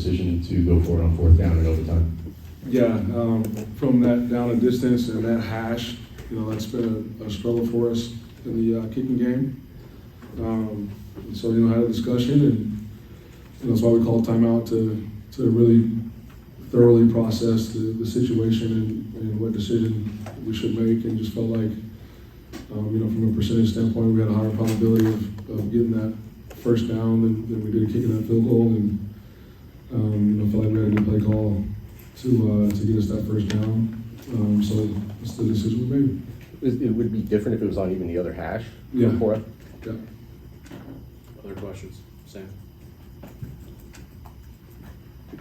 decision to go for it on fourth down and overtime? Yeah, from that down a distance and that hash, that's been a struggle for us in the kicking game. And so, had a discussion, and that's why we called timeout to really thoroughly process the situation and what decision we should make, and just felt like, from a percentage standpoint, we had a higher probability of getting that first down than we did kicking that field goal, and I felt like we had a good play call to get us that first down. So that's the decision we made. It would be different if it was on even the other hash? Yeah. For it? Yeah. Other questions? Sam?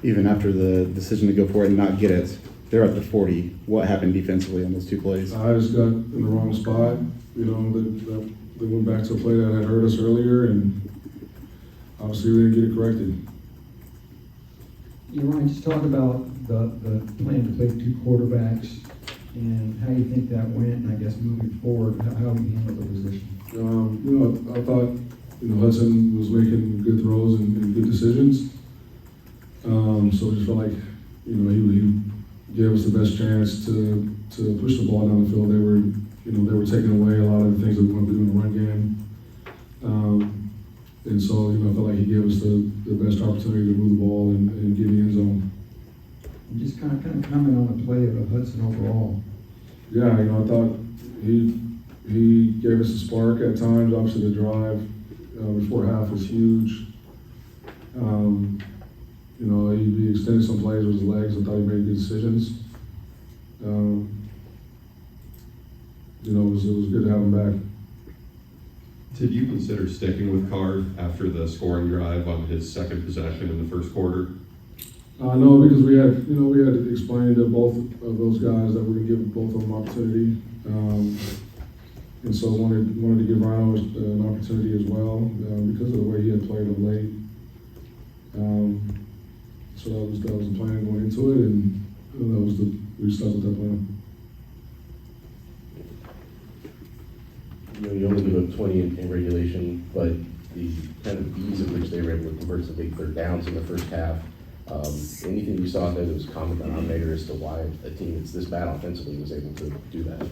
Even after the decision to go for it and not get it, they're at the 40. What happened defensively on those two plays? I just got in the wrong spot. They went back to a play that had hurt us earlier, and obviously we didn't get it corrected. Ryan, just talk about the plan to play two quarterbacks and how you think that went, and I guess moving forward, how you handle the position. I thought, Hudson was making good throws and good decisions. So I just felt like, he gave us the best chance to push the ball down the field. They were taking away a lot of the things that we want to do in the run game. And so, I felt like he gave us the best opportunity to move the ball and get in the end zone. And just kind of comment on the play of Hudson overall. Yeah, I thought he gave us a spark at times. Obviously, the drive before half was huge. He extended some plays with his legs. I thought he made good decisions. It was good to have him back. Did you consider sticking with Card after the scoring drive on his second possession in the first quarter? No, because we had explained to both of those guys that we're going to give both of them opportunity, and so wanted to give Rhino an opportunity as well because of the way he had played of late. So that was the plan going into it, and we stuck with that plan. You only give up 20 in regulation, but the kind of ease at which they were able to convert some big third downs in the first half. Anything you saw there that was common denominator as to why a team that's this bad offensively was able to do that?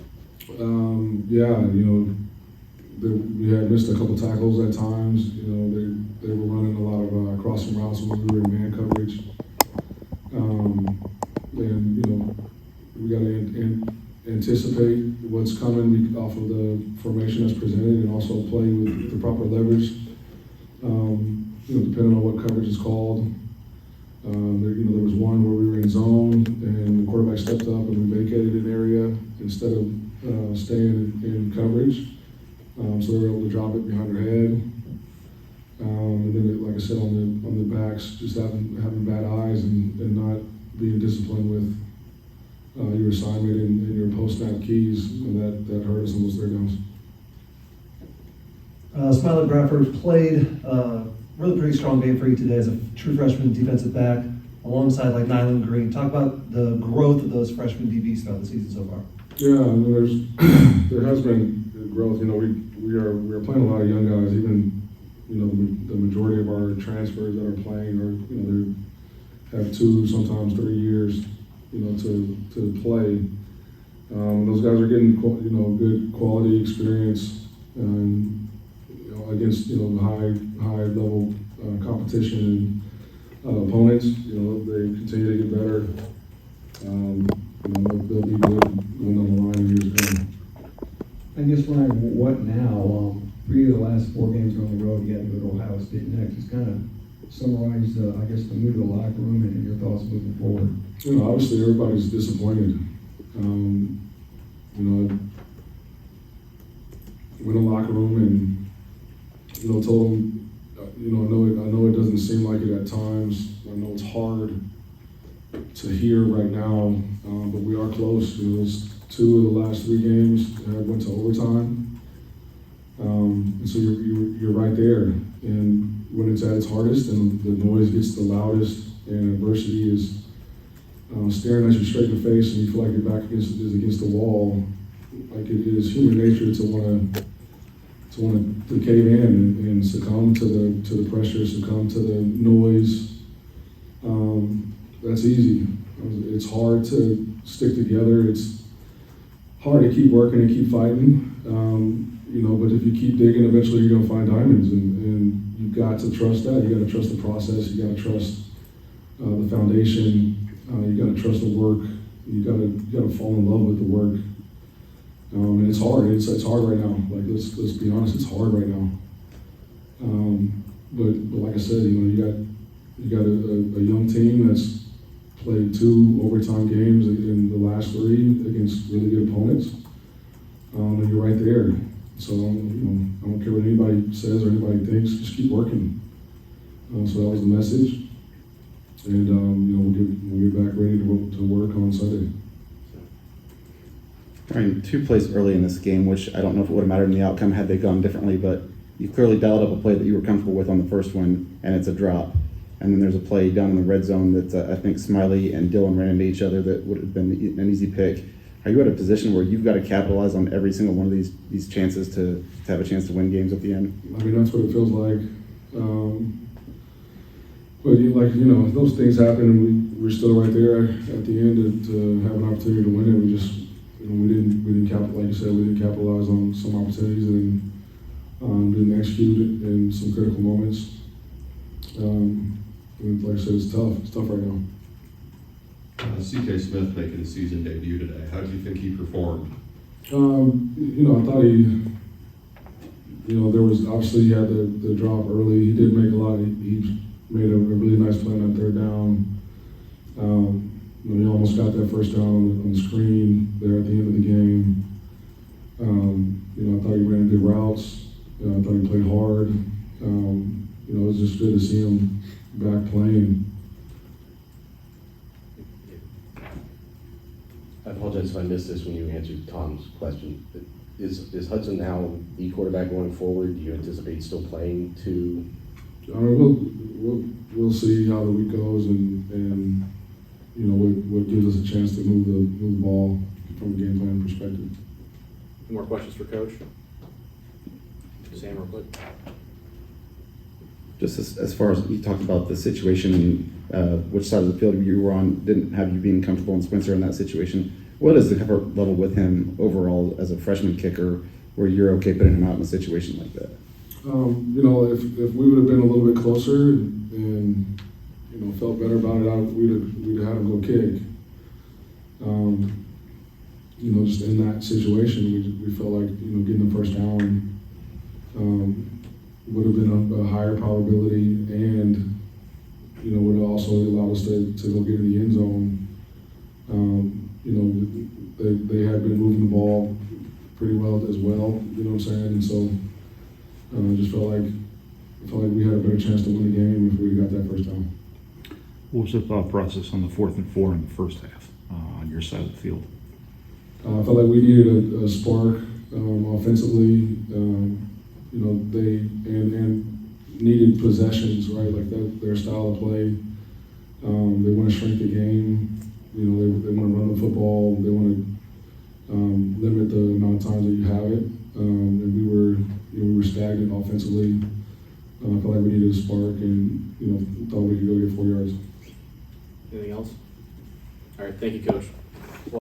We had missed a couple tackles at times. They were running a lot of crossing routes when we were in man coverage. We got to anticipate what's coming off of the formation that's presented, and also play with the proper leverage. Depending on what coverage is called. There was one where we were in zone and the quarterback stepped up and we vacated an area instead of staying in coverage. So they were able to drop it behind their head. And then, like I said, on the backs, just having bad eyes and not being disciplined with your assignment and your post-snap keys, that hurt us on those third downs. Smiley Bradford played really pretty strong game for you today as a true freshman defensive back alongside like Nyland Green. Talk about the growth of those freshman DBs throughout the season so far. Yeah, there has been growth. We are playing a lot of young guys. Even the majority of our transfers that are playing they have 2, sometimes 3 years to play. Those guys are getting good quality experience against high level competition and opponents. They continue to get better. They'll be good going down the line in years to come. I guess, Ryan, what now? For you, the last 4 games on the road, you had to go to Ohio State next. Just kind of summarize, I guess, the mood of the locker room and your thoughts moving forward. Obviously, everybody's disappointed. Went in the locker room and told them, I know it doesn't seem like it at times. I know it's hard to hear right now, but we are close. It's 2 of the last 3 games went to overtime. And so you're right there. And when it's at its hardest and the noise gets the loudest and adversity is staring at you straight in the face and you feel like your back is against the wall, like it is human nature to want to cave in and succumb to the pressure, succumb to the noise. that's easy. It's hard to stick together. It's hard to keep working and keep fighting. But if you keep digging, eventually you're gonna find diamonds, and you've got to trust that. You gotta trust the process. You gotta trust the foundation. You gotta trust the work. You gotta fall in love with the work. And it's hard. It's hard right now. Like let's be honest, it's hard right now. But like I said, you got a young team that's played 2 overtime games in the last 3 against really good opponents, and you're right there. So I don't care what anybody says or anybody thinks. Just keep working. So that was the message, and we'll get back ready to work on Sunday. Ryan, 2 plays early in this game, which I don't know if it would have mattered in the outcome had they gone differently, but you clearly dialed up a play that you were comfortable with on the first one, and it's a drop. And then there's a play down in the red zone that I think Smiley and Dylan ran into each other that would have been an easy pick. Are you at a position where you've got to capitalize on every single one of these chances to have a chance to win games at the end? I mean, that's what it feels like. But those things happen, and we're still right there at the end to have an opportunity to win it. We just, we didn't capitalize. Like you said, we didn't capitalize on some opportunities and didn't execute it in some critical moments. And like I said, it's tough. It's tough right now. C.K. Smith making his season debut today. How do you think he performed? I thought there was obviously he had the drop early. He did make a lot. He made a really nice play on that 3rd down. He almost got that first down on the screen there at the end of the game. I thought he ran good routes. I thought he played hard. It was just good to see him back playing. I apologize if I missed this when you answered Tom's question. Is Hudson now the quarterback going forward? Do you anticipate still playing to? We'll see how the week goes, and what gives us a chance to move the ball from a game plan perspective. Any more questions for Coach? Sam, real quick. Just as far as you talked about the situation, which side of the field you were on didn't have you being comfortable in Spencer in that situation. What is the comfort level with him overall as a freshman kicker where you're okay putting him out in a situation like that? If we would have been a little bit closer and felt better about it, we'd have had him go kick. Just in that situation, we felt like getting the first down would have been a higher probability, and would have also allowed us to go get in the end zone. They had been moving the ball pretty well as well. You know what I'm saying? And so I just felt like we had a better chance to win the game if we got that first down. What was the thought process on the 4th and 4 in the first half on your side of the field? I felt like we needed a spark offensively. They needed possessions, right? Like their style of play. They want to shrink the game. They want to run the football. They want to limit the amount of times that you have it. And we were stagnant offensively. I felt like we needed a spark, and thought we could go get 4 yards. Anything else? All right, thank you, Coach.